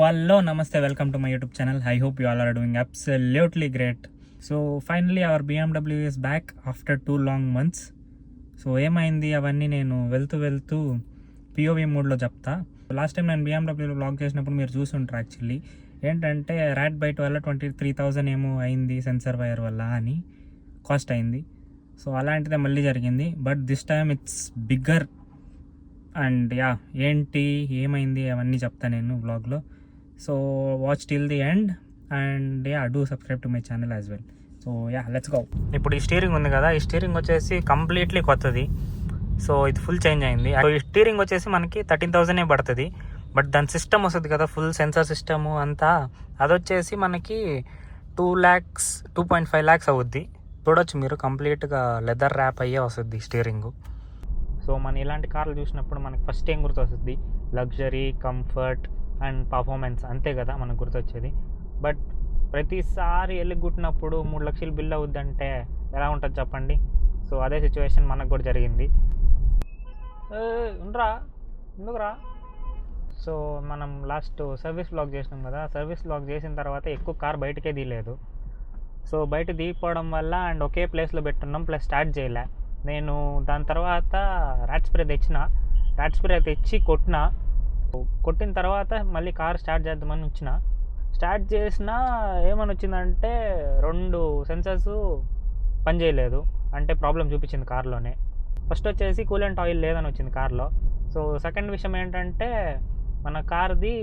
hello, namaste, welcome to my YouTube channel. I hope you all are doing absolutely great. So finally our BMW is back after 2 long months. So ఏమైంది అవన్నీ నేను వెళ్తూ POV మోడ్లో చెప్తా. Last time నేను బిఎండబ్ల్యూలో blog చేసినప్పుడు మీరు చూసుంటారు. యాక్చువల్లీ ఏంటంటే ర్యాట్ బైట్ వల్ల 23,000 ఏమో అయింది, సెన్సర్ వైర్ వల్ల అని కాస్ట్ అయింది. సో అలాంటిదే మళ్ళీ జరిగింది, but this time it's bigger. And ఏంటి ఏమైంది అవన్నీ చెప్తా నేను బ్లాగ్లో. So watch till the end and do subscribe to my channel as well. So let's go. ఇప్పుడు ఈ స్టీరింగ్ ఉంది కదా, ఈ స్టీరింగ్ వచ్చేసి కంప్లీట్లీ కొత్తది. సో ఇది ఫుల్ చేంజ్ అయింది. ఈ స్టీరింగ్ వచ్చేసి మనకి 13,000 పడుతుంది, బట్ దాని సిస్టమ్ వస్తుంది కదా, ఫుల్ సెన్సార్ సిస్టము అంతా, అది వచ్చేసి మనకి 2.5 lakhs అవుద్ది. చూడొచ్చు మీరు, కంప్లీట్గా లెదర్ ర్యాప్ అయ్యే వస్తుంది స్టీరింగు. సో మనం ఇలాంటి కార్లు చూసినప్పుడు మనకి ఫస్ట్ ఏం గుర్తొస్తుంది? లగ్జరీ, కంఫర్ట్ అండ్ పర్ఫార్మెన్స్, అంతే కదా మనకు గుర్తొచ్చేది. బట్ ప్రతిసారి ఎల్లుగుట్టినప్పుడు 3 లక్షలు బిల్ అవుద్దంటే ఎలా ఉంటుంది చెప్పండి? సో అదే సిచ్యువేషన్ మనకు కూడా జరిగింది. ఉండరా ఎందుకురా. సో మనం లాస్ట్ సర్వీస్ బ్లాగ్ చేసినాం కదా, సర్వీస్ బ్లాగ్ చేసిన తర్వాత ఎక్కువ కార్ బయటకే తీయలేదు. సో బయట తీయకపోవడం వల్ల అండ్ ఒకే ప్లేస్లో పెట్టున్నాం, ప్లస్ స్టార్ట్ చేయలే నేను. దాని తర్వాత ర్యాట్ స్ప్రే తెచ్చి కొట్టిన తర్వాత మళ్ళీ కార్ స్టార్ట్ చేద్దామని స్టార్ట్ చేసినా ఏమని వచ్చిందంటే 2 సెన్సర్స్ పనిచేయలేదు, అంటే ప్రాబ్లం చూపించింది కార్లోనే. ఫస్ట్ వచ్చేసి కూలెంట్ ఆయిల్ లేదని వచ్చింది కార్లో. సో సెకండ్ విషయం ఏంటంటే మన కార్ది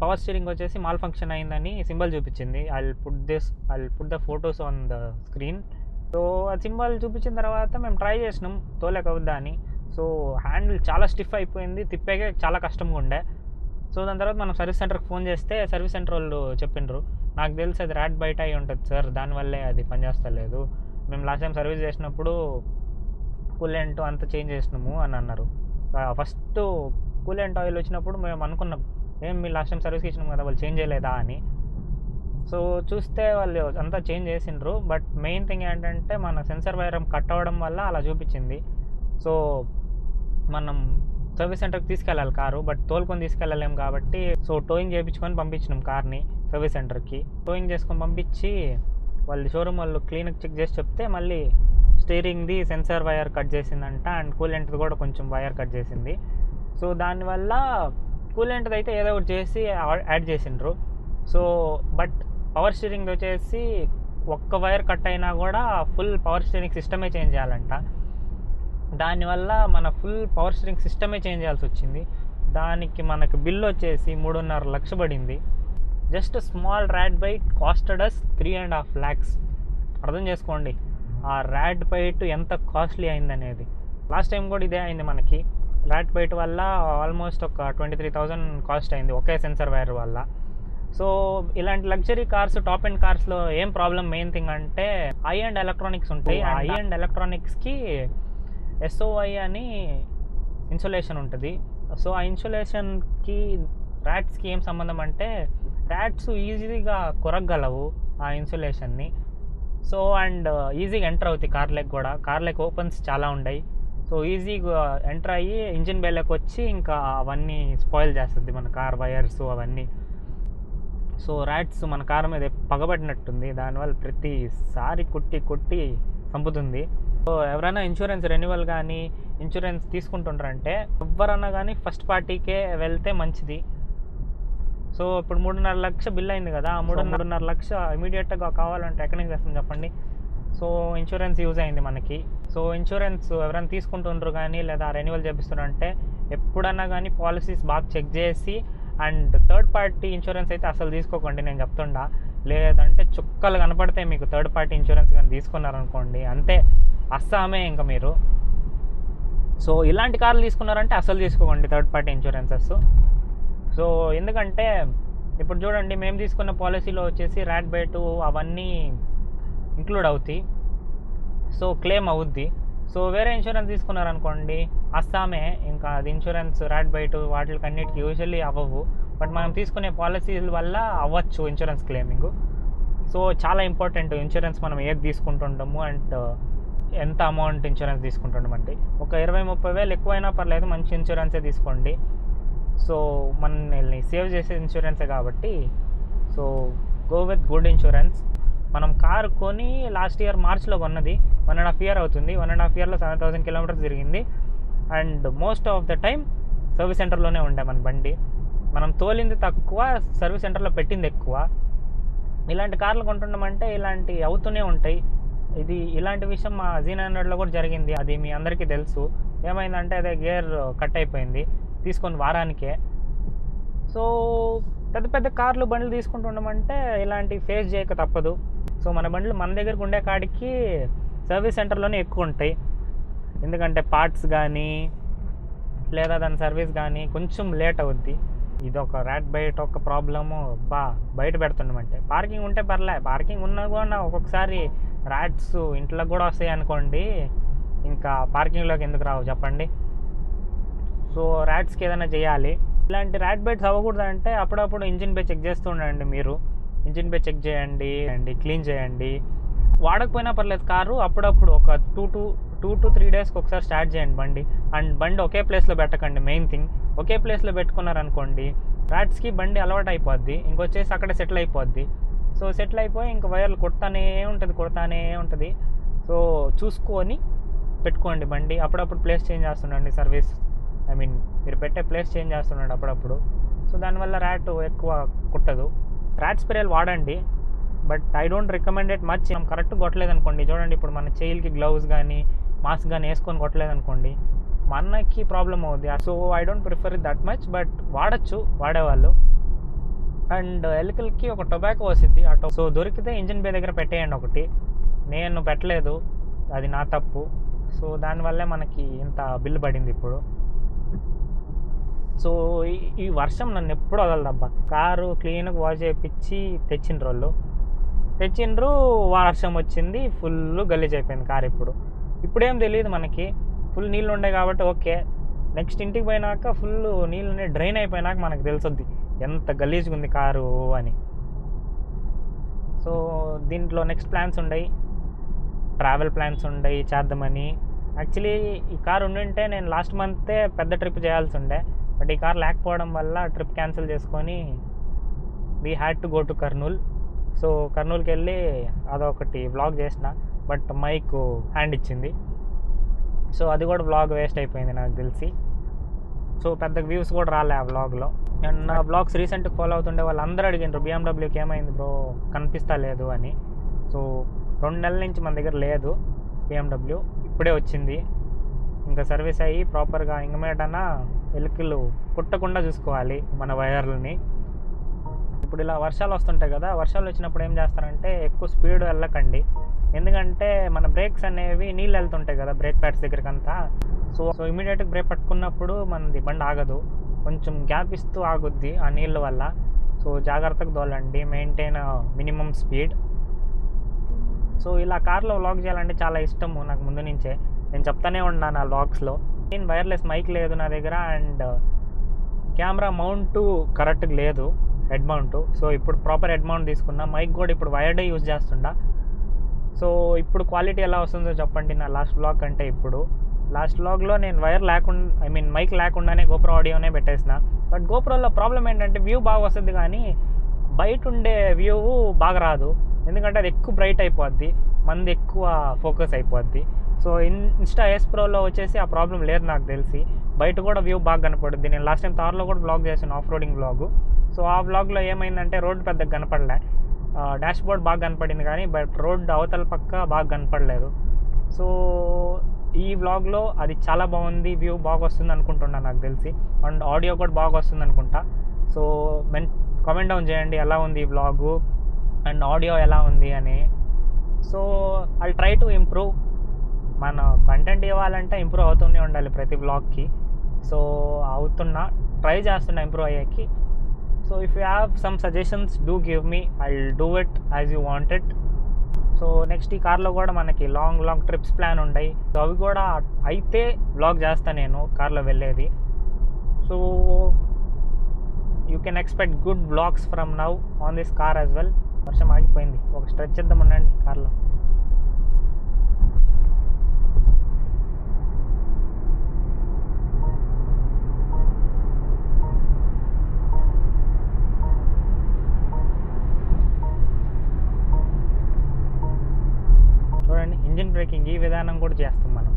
పవర్ స్టీరింగ్ వచ్చేసి మాల్ ఫంక్షన్ అయిందని సింబల్ చూపించింది. I put the photos on the screen. So ఆ సింబల్ చూపించిన తర్వాత మేము ట్రై చేసినాం తోలేకవుద్దా అని. సో హ్యాండిల్ చాలా స్టిఫ్ అయిపోయింది, తిప్పాకే చాలా కష్టంగా ఉండే. సో దాని తర్వాత మనం సర్వీస్ సెంటర్కి ఫోన్ చేస్తే సర్వీస్ సెంటర్ వాళ్ళు చెప్పిండ్రు, నాకు తెలిసి అది ర్యాట్ బయట అయి ఉంటుంది సార్, దానివల్లే అది పనిచేస్తలేదు. మేము లాస్ట్ టైం సర్వీస్ చేసినప్పుడు కూలెంట్ అంతా చేంజ్ చేసినాము అని అన్నారు. ఫస్ట్ కూలెంట్ ఆయిల్ వచ్చినప్పుడు మేము అనుకున్నాం, మీ లాస్ట్ టైం సర్వీస్కి ఇచ్చినాం కదా, వాళ్ళు చేంజ్ చేయలేదా అని. సో చూస్తే వాళ్ళు అంతా చేంజ్ చేసిండ్రు, బట్ మెయిన్ థింగ్ ఏంటంటే మన సెన్సర్ వైర్ కట్ అవ్వడం వల్ల అలా చూపించింది. సో మనం సర్వీస్ సెంటర్కి తీసుకెళ్ళాలి కారు, బట్ తోలుకొని తీసుకెళ్ళలేము కాబట్టి సో టోయింగ్ చేయించుకొని పంపించినాం కార్ని సర్వీస్ సెంటర్కి. టోయింగ్ చేసుకొని పంపించి వాళ్ళు షోరూమ్ వాళ్ళు క్లీన్కి చెక్ చేసి చెప్తే మళ్ళీ స్టీరింగ్ది సెన్సర్ వైర్ కట్ చేసిందంట, అండ్ కూలెంట్ది కూడా కొంచెం వైర్ కట్ చేసింది. సో దానివల్ల కూలెంట్ది అయితే ఏదో ఒకటి చేసి యాడ్ చేసిండ్రు. సో బట్ పవర్ స్టీరింగ్ వచ్చేసి ఒక్క వైర్ కట్ అయినా కూడా ఫుల్ పవర్ స్టీరింగ్ సిస్టమే చేంజ్ చేయాలంట. దానివల్ల మన ఫుల్ పవర్ స్టీరింగ్ సిస్టమే చేంజ్ చేయాల్సి వచ్చింది. దానికి మనకు బిల్ వచ్చేసి 3.5 లక్షలు పడింది. Just small rat bite costed us 3.5 lakhs. అర్థం చేసుకోండి ఆ ర్యాట్ బైట్ ఎంత కాస్ట్లీ అయిందనేది. లాస్ట్ టైం కూడా ఇదే అయింది మనకి. ర్యాట్ బైట్ వల్ల ఆల్మోస్ట్ ఒక 23,000 కాస్ట్ అయింది ఒకే సెన్సర్ వైర్ వల్ల. సో ఇలాంటి లగ్జరీ కార్స్, టాప్ అండ్ కార్స్లో ఏం ప్రాబ్లం, మెయిన్ థింగ్ అంటే ఐ అండ్ ఎలక్ట్రానిక్స్ ఉంటాయి. ఐ అండ్ ఎలక్ట్రానిక్స్కి SOI అని ఇన్సులేషన్ ఉంటుంది. సో ఆ ఇన్సులేషన్కి ర్యాట్స్కి ఏం సంబంధం అంటే ర్యాట్స్ ఈజీగా కొరగలవు ఆ ఇన్సులేషన్ని. సో అండ్ ఈజీగా ఎంటర్ అవుతాయి కార్లకి ఓపెన్స్ చాలా ఉన్నాయి. సో ఈజీగా ఎంటర్ అయ్యి ఇంజిన్ బేలోకి వచ్చి ఇంకా అవన్నీ స్పాయిల్ చేస్తుంది మన కార్ వైర్స్ అవన్నీ. సో ర్యాట్స్ మన కారు మీద పగబడినట్టుంది, దానివల్ల ప్రతిసారి కొట్టి చంపుతుంది. సో ఎవరైనా ఇన్సూరెన్స్ రెన్యువల్ కానీ ఇన్సూరెన్స్ తీసుకుంటుంటారంటే ఎవరన్నా కానీ ఫస్ట్ పార్టీకే వెళ్తే మంచిది. సో ఇప్పుడు 3.5 లక్షలు బిల్ అయింది కదా, 3.5 లక్షలు ఇమీడియట్గా కావాలంటే ఎక్కడికి తెస్తాం చెప్పండి? సో ఇన్సూరెన్స్ యూజ్ అయింది మనకి. సో ఇన్సూరెన్స్ ఎవరైనా తీసుకుంటుండ్రు కానీ లేదా రెన్యువల్ చేపిస్తున్నారంటే ఎప్పుడన్నా కానీ పాలసీస్ బాగా చెక్ చేసి, అండ్ థర్డ్ పార్టీ ఇన్సూరెన్స్ అయితే అసలు తీసుకోకండి నేను చెప్తుండా. లేదంటే చుక్కలు కనపడితే మీకు థర్డ్ పార్టీ ఇన్సూరెన్స్ కానీ తీసుకున్నారనుకోండి, అంతే అస్సామే ఇంకా మీరు. సో ఇలాంటి కార్లు తీసుకున్నారంటే అసలు తీసుకోకండి థర్డ్ పార్టీ ఇన్సూరెన్సెస్. సో ఎందుకంటే ఇప్పుడు చూడండి, మేము తీసుకున్న పాలసీలో వచ్చేసి ర్యాట్ బైట్ అవన్నీ ఇంక్లూడ్ అవుతాయి, సో క్లెయిమ్ అవుద్ది. సో వేరే ఇన్సూరెన్స్ తీసుకున్నారనుకోండి అస్సామే, ఇంకా అది ఇన్సూరెన్స్ ర్యాట్ బైట్ వాటికి అన్నిటికీ యూజువల్లీ అవ్వవు, బట్ మనం తీసుకునే పాలసీల వల్ల అవ్వచ్చు ఇన్సూరెన్స్ క్లెయిమింగ్. సో చాలా ఇంపార్టెంట్ ఇన్సూరెన్స్ మనం ఏది తీసుకుంటుంటాము అండ్ ఎంత అమౌంట్ ఇన్సూరెన్స్ తీసుకుంటుంటామంటే. ఒక 20-30 వేలు ఎక్కువైనా పర్లేదు, మంచి ఇన్సూరెన్సే తీసుకోండి. సో మనల్ని సేవ్ చేసే ఇన్సూరెన్సే కాబట్టి so go with good insurance. మనం కారు కొని లాస్ట్ ఇయర్ మార్చ్లో కొన్నది, 1.5 year అవుతుంది. 1.5 yearలో 7,000 kilometers తిరిగింది. And most of the time service సెంటర్లోనే ఉండే మన బండి. మనం తోలింది తక్కువ, సర్వీస్ సెంటర్లో పెట్టింది ఎక్కువ. ఇలాంటి కార్లు కొంటున్నామంటే ఇలాంటి అవుతూనే ఉంటాయి. ఇలాంటి విషయం మా Z900లో కూడా జరిగింది. అది మీ అందరికీ తెలుసు. ఏమైందంటే అదే గేర్ కట్ అయిపోయింది తీసుకొని వారానికే. సో పెద్ద పెద్ద కార్లు బండ్లు తీసుకుంటుండమంటే ఇలాంటి ఫేస్ చేయక తప్పదు. సో మన బండ్లు మన దగ్గరకు ఉండే కాడికి సర్వీస్ సెంటర్లోనే ఎక్కువ ఉంటాయి. ఎందుకంటే పార్ట్స్ కానీ లేదా దాని సర్వీస్ కానీ కొంచెం లేట్ అవుద్ది. ఇదొక ర్యాట్ బైట్ ఒక ప్రాబ్లము బయట పెడుతున్నామంటే. పార్కింగ్ ఉంటే పర్లే, పార్కింగ్ ఉన్నా కూడా ఒక్కొక్కసారి ర్యాట్స్ ఇంట్లోకి కూడా వస్తాయి అనుకోండి, ఇంకా పార్కింగ్లోకి ఎందుకు రావు చెప్పండి. సో ర్యాట్స్కి ఏదైనా చేయాలి. ఇలాంటి ర్యాట్ బైట్స్ అవ్వకూడదు అంటే అప్పుడప్పుడు ఇంజిన్ బే చెక్ చేస్తూ ఉండండి. మీరు ఇంజిన్ బే చెక్ చేయండి అండ్ క్లీన్ చేయండి. వాడకపోయినా పర్లేదు కారు, అప్పుడప్పుడు ఒక 2 to 3 daysకి ఒకసారి స్టార్ట్ చేయండి బండి. అండ్ బండి ఒకే ప్లేస్లో పెట్టకండి. మెయిన్ థింగ్, ఒకే ప్లేస్లో పెట్టుకున్నారనుకోండి ర్యాట్స్కి బండి అలవాటు అయిపోద్ది, ఇంకొచ్చేసి అక్కడే సెటిల్ అయిపోద్ది. సో సెటిల్ అయిపోయి ఇంక వైర్లు కొడతానే ఉంటుంది. సో చూసుకొని పెట్టుకోండి బండి. అప్పుడప్పుడు ప్లేస్ చేంజ్ చేస్తుండండి. మీరు పెట్టే ప్లేస్ చేంజ్ చేస్తున్నాడు అప్పుడప్పుడు. సో దానివల్ల ర్యాట్ ఎక్కువ కుట్టదు. ర్యాట్ స్ప్రేలు వాడండి, but I don't recommend it much. మనం కరెక్ట్ కొట్టలేదు అనుకోండి, చూడండి ఇప్పుడు మన చేయిలకి గ్లౌస్ కానీ మాస్క్ కానీ వేసుకొని కొట్టలేదు అనుకోండి, మనకి ప్రాబ్లం అవుద్ది. So I don't prefer it that much, but వాడచ్చు వాడేవాళ్ళు. అండ్ ఎలుకలకి ఒక టొబాకో వస్తుంది. సో దొరికితే ఇంజిన్ బే దగ్గర పెట్టేయండి ఒకటి. నేను పెట్టలేదు, అది నా తప్పు. సో దానివల్లే మనకి ఇంత బిల్లు పడింది ఇప్పుడు. సో ఈ వర్షం నన్ను ఎప్పుడు వదలదబ్బా. కారు క్లీన్గా వాష్ చేయించి తెచ్చిండ్రు, వర్షం వచ్చింది, ఫుల్ గలీజ్ అయిపోయింది కారు. ఇప్పుడేం తెలియదు మనకి, ఫుల్ నీళ్ళు ఉండే కాబట్టి ఓకే. నెక్స్ట్ ఇంటికి పోయినాక ఫుల్ నీళ్ళు డ్రైన్ అయిపోయినాక మనకు తెలుస్తుంది ఎంత గలీజ్గా ఉంది కారు అని. సో దీంట్లో నెక్స్ట్ ప్లాన్స్ ఉన్నాయి, ట్రావెల్ ప్లాన్స్ ఉన్నాయి చేద్దామని. యాక్చువల్లీ ఈ కారు ఉండింటే నేను లాస్ట్ మంతే పెద్ద ట్రిప్ చేయాల్సి ఉండే, బట్ ఈ కార్ లేకపోవడం వల్ల ట్రిప్ క్యాన్సిల్ చేసుకొని we had to go to Kurnool. So కర్నూలుకి వెళ్ళి అదొకటి వ్లాగ్ చేసిన, బట్ మైక్ హ్యాండ్ ఇచ్చింది. సో అది కూడా వ్లాగ్ వేస్ట్ అయిపోయింది నాకు తెలిసి. సో పెద్ద వ్యూస్ కూడా రాలే ఆ వ్లాగ్లో. అండ్ నా వ్లాగ్స్ రీసెంట్గా ఫాలో అవుతుండే వాళ్ళు అందరూ అడిగినారు BMWకి ఏమైంది బ్రో కనిపిస్తా లేదు అని. సో 2 నెలల నుంచి మన దగ్గర లేదు BMW, ఇప్పుడే వచ్చింది. ఇంకా సర్వీస్ అయ్యి ప్రాపర్గా ఇంకమేటన్నా ఎలుకలు కుట్టకుండా చూసుకోవాలి మన వైర్లని. ఇప్పుడు ఇలా వర్షాలు వస్తుంటాయి కదా, వర్షాలు వచ్చినప్పుడు ఏం చేస్తారంటే ఎక్కువ స్పీడ్ వెళ్ళకండి. ఎందుకంటే మన బ్రేక్స్ అనేవి నీళ్ళు వెళ్తుంటాయి కదా బ్రేక్ ప్యాడ్స్ దగ్గరకంతా. సో ఇమీడియట్గా బ్రేక్ పట్టుకున్నప్పుడు మనది బండి ఆగదు, కొంచెం గ్యాప్ ఇస్తూ ఆగుద్ది ఆ నీళ్ళ వల్ల. సో జాగ్రత్తగా తోలండి, మెయింటైన్ మినిమం స్పీడ్. సో ఇలా కార్లో వ్లాగ్ చేయాలంటే చాలా ఇష్టము నాకు ముందు నుంచే, నేను చెప్తానే ఉన్నాను ఆ వ్లాగ్స్లో. నేను వైర్లెస్ మైక్ లేదు నా దగ్గర, అండ్ కెమెరా మౌంట్ కరెక్ట్గా లేదు, హెడ్ మౌంట్. సో ఇప్పుడు ప్రాపర్ హెడ్ మౌంట్ తీసుకున్నా. మైక్ కూడా ఇప్పుడు వైర్డే యూజ్ చేస్తుండా. సో ఇప్పుడు క్వాలిటీ ఎలా వస్తుందో చెప్పండి నా లాస్ట్ వ్లాగ్ కంటే. లాస్ట్ వ్లాగ్లో నేను మైక్ లేకుండానే GoPro ఆడియోనే పెట్టేసిన. బట్ GoProలో ప్రాబ్లం ఏంటంటే వ్యూ బాగా వస్తుంది కానీ బయట ఉండే వ్యూ బాగా రాదు, ఎందుకంటే అది ఎక్కువ బ్రైట్ అయిపోద్ది, మంది ఎక్కువ ఫోకస్ అయిపోద్ది. సో ఇన్స్టా S Proలో వచ్చేసి ఆ ప్రాబ్లం లేదు నాకు తెలిసి, బయట కూడా వ్యూ బాగా కనపడుద్ది. నేను లాస్ట్ టైం తార్లో కూడా వ్లాగ్ చేశాను, ఆఫ్ రోడింగ్ వ్లాగు. సో ఆ వ్లాగ్లో ఏమైందంటే రోడ్డు పెద్దగా కనపడలే, డాష్ బోర్డ్ బాగా కనపడింది కానీ బట్ రోడ్డు అవతల పక్క బాగా కనపడలేదు. సో ఈ వ్లాగ్లో అది చాలా బాగుంది, వ్యూ బాగా వస్తుంది అనుకుంటున్నాను నాకు తెలిసి, అండ్ ఆడియో కూడా బాగా వస్తుంది అనుకుంటా. సో కామెంట్ డౌన్ చేయండి ఎలా ఉంది ఈ వ్లాగు అండ్ ఆడియో ఎలా ఉంది అని. So I try to improve. మన కంటెంట్ ఇవ్వాలంటే ఇంప్రూవ్ అవుతూనే ఉండాలి ప్రతి వ్లాగ్కి. సో ట్రై చేస్తున్నా ఇంప్రూవ్ అయ్యేకి. So if you have some suggestions do give me, I will do it as you want it. So next ఈ కార్లో కూడా మనకి లాంగ్ ట్రిప్స్ ప్లాన్ ఉంటాయి. సో అవి కూడా అయితే వ్లాగ్ చేస్తాను నేను కార్లో వెళ్ళేది. So you can expect good vlogs from now on this car as well. వర్షం ఆగిపోయింది, ఒక స్ట్రెచ్ ఇద్దాం ఉండండి కార్లో. ఈ విధానం కూడా చేస్తాం మనం.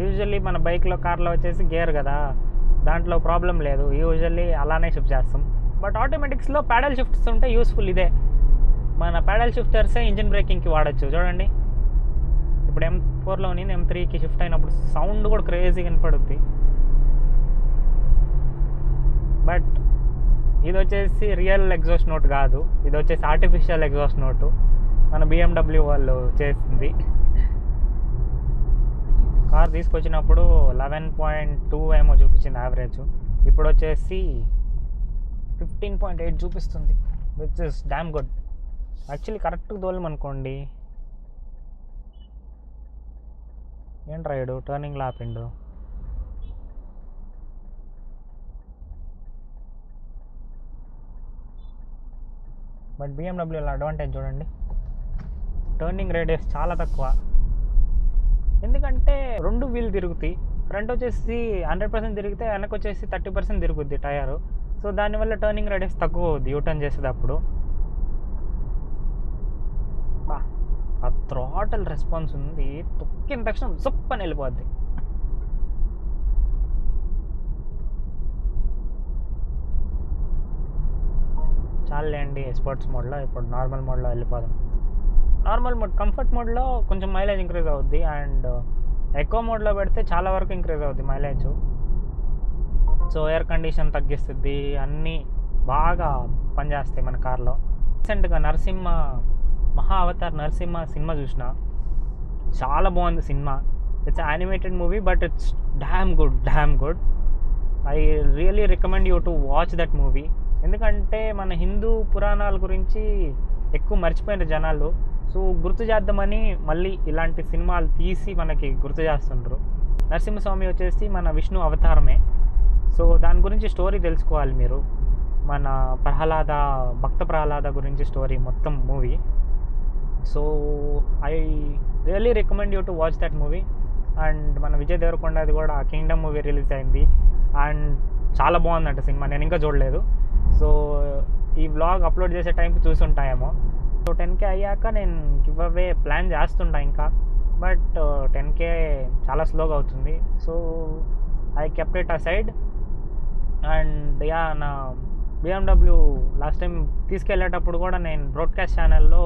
యూజువల్లీ మన బైక్లో కార్లో వచ్చేసి గేర్ కదా, దాంట్లో ప్రాబ్లం లేదు, యూజువల్లీ అలానే షిఫ్ట్ చేస్తాం. బట్ ఆటోమేటిక్స్లో ప్యాడల్ షిఫ్ట్స్ ఉంటే యూస్ఫుల్ ఇదే. మన ప్యాడల్ షిఫ్టర్సే ఇంజిన్ బ్రేకింగ్కి వాడచ్చు. చూడండి ఇప్పుడు M4లో నేను M3కి షిఫ్ట్ అయినప్పుడు సౌండ్ కూడా క్రేజీగా వినపడుద్ది. బట్ ఇది వచ్చేసి రియల్ ఎగ్జాస్ట్ నోట్ కాదు, ఇది వచ్చేసి ఆర్టిఫిషియల్ ఎగ్జాస్ట్ నోటు మన BMW వాళ్ళు చేసింది. కార్ తీసుకొచ్చినప్పుడు 11.2 ఏమో చూపించింది యావరేజ్, ఇప్పుడు వచ్చేసి 15.8 చూపిస్తుంది, which is damn good. Actually కరెక్ట్గా తోలమనుకోండి. ఏంటి రైడు టర్నింగ్లో ఆపిండు. బట్ BMWలో అడ్వాంటేజ్ చూడండి, టర్నింగ్ రేడియస్ చాలా తక్కువ. ఎందుకంటే 2 వీల్ తిరుగుతాయి, ఫ్రంట్ వచ్చేసి 100% తిరిగితే వెనక్కి వచ్చేసి 30% తిరుగుద్ది టైరు. సో దానివల్ల టర్నింగ్ రేడియస్ తక్కువ అవుద్ది యూటర్న్ చేసేటప్పుడు. ఆ థ్రాటల్ రెస్పాన్స్ ఉంది, తొక్కిన తక్షణం సుప్పని వెళ్ళిపోద్ది. చాలండి స్పోర్ట్స్ మోడ్లో, ఇప్పుడు నార్మల్ మోడ్లో వెళ్ళిపోదాం. నార్మల్ మోడ్ కంఫర్ట్ మోడ్లో కొంచెం మైలేజ్ ఇంక్రీజ్ అవుద్ది, అండ్ ఎక్కువ మోడ్లో పెడితే చాలా వరకు ఇంక్రీజ్ అవుద్ది మైలేజ్. సో ఎయిర్ కండిషన్ తగ్గిస్తుంది, అన్నీ బాగా పనిచేస్తాయి మన కార్లో. రీసెంట్గా మహా అవతార్ నరసింహ సినిమా చూసిన, చాలా బాగుంది cinema. It's animated movie but it's damn good. I really recommend you to watch that movie. ఎందుకంటే మన హిందూ పురాణాల గురించి ఎక్కువ మర్చిపోయిన జనాలు, సో గుర్తు చేద్దామని మళ్ళీ ఇలాంటి సినిమాలు తీసి మనకి గుర్తు చేస్తుండ్రు. నరసింహస్వామి వచ్చేసి మన విష్ణు అవతారమే, సో దాని గురించి స్టోరీ తెలుసుకోవాలి మీరు. మన భక్త ప్రహ్లాద గురించి స్టోరీ మొత్తం movie. So I really recommend you to watch that movie. And మన విజయ్ దేవరకొండది కూడా కింగ్డమ్ మూవీ రిలీజ్ అయింది, అండ్ చాలా బాగుందంట సినిమా, నేను ఇంకా చూడలేదు. సో ఈ వ్లాగ్ అప్లోడ్ చేసే టైంకి చూసుంటాయేమో. సో 10K అయ్యాక నేను గివ్ అవే ప్లాన్ చేస్తుంటా ఇంకా, బట్ 10K చాలా స్లోగా అవుతుంది. So I kept it aside. And నా BMW లాస్ట్ టైం తీసుకెళ్ళేటప్పుడు కూడా నేను బ్రాడ్కాస్ట్ ఛానల్లో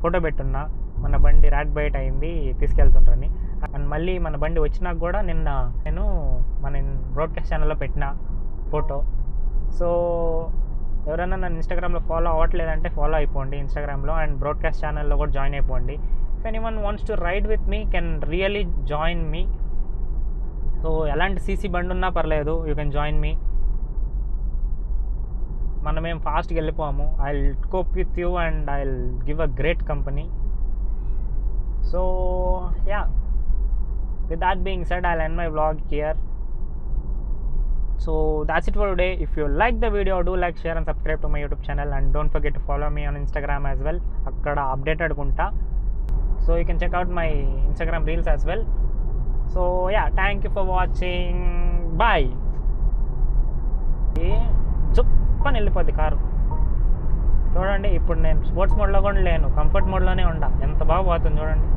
ఫోటో పెట్టున్నా, మన బండి ర్యాట్ బైట్ అయింది తీసుకెళ్తుండ్రని. అండ్ మళ్ళీ మన బండి వచ్చినాక కూడా నిన్న నేను మన బ్రాడ్కాస్ట్ ఛానల్లో పెట్టిన ఫోటో. సో ఎవరైనా నన్ను ఇన్స్టాగ్రామ్లో ఫాలో అవ్వట్లేదంటే ఫాలో అయిపోండి ఇన్స్టాగ్రామ్లో, అండ్ బ్రాడ్కాస్ట్ ఛానల్లో కూడా జాయిన్ అయిపోండి. If anyone wants to ride with me can really join me. So ఎలాంటి సీసీ బండి ఉన్నా పర్లేదు, యూ కెన్ జాయిన్ మీ. మనమేం ఫాస్ట్గా వెళ్ళిపోము. I will cope with you and I will give a great company. So yeah, with that being said, I'll end my vlog here. So that's it for today. If you like the video, do like, share and subscribe to my YouTube channel, and don't forget to follow me on Instagram as well. Akkada updated gunta, so you can check out my Instagram reels as well. So yeah, thank you for watching. Bye. చుప్పని వెళ్ళిపోద్ది car. చూడండి ఇప్పుడు నేను sports మోడ్లో కూడా లేను, comfort మోడ్లోనే ఉండా, ఎంత బాగా పోతుంది చూడండి.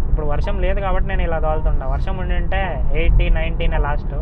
ఇప్పుడు వర్షం లేదు కాబట్టి నేను ఇలా తోలుతుంటా, వర్షం ఉండింటే 80, 90 లాస్ట్.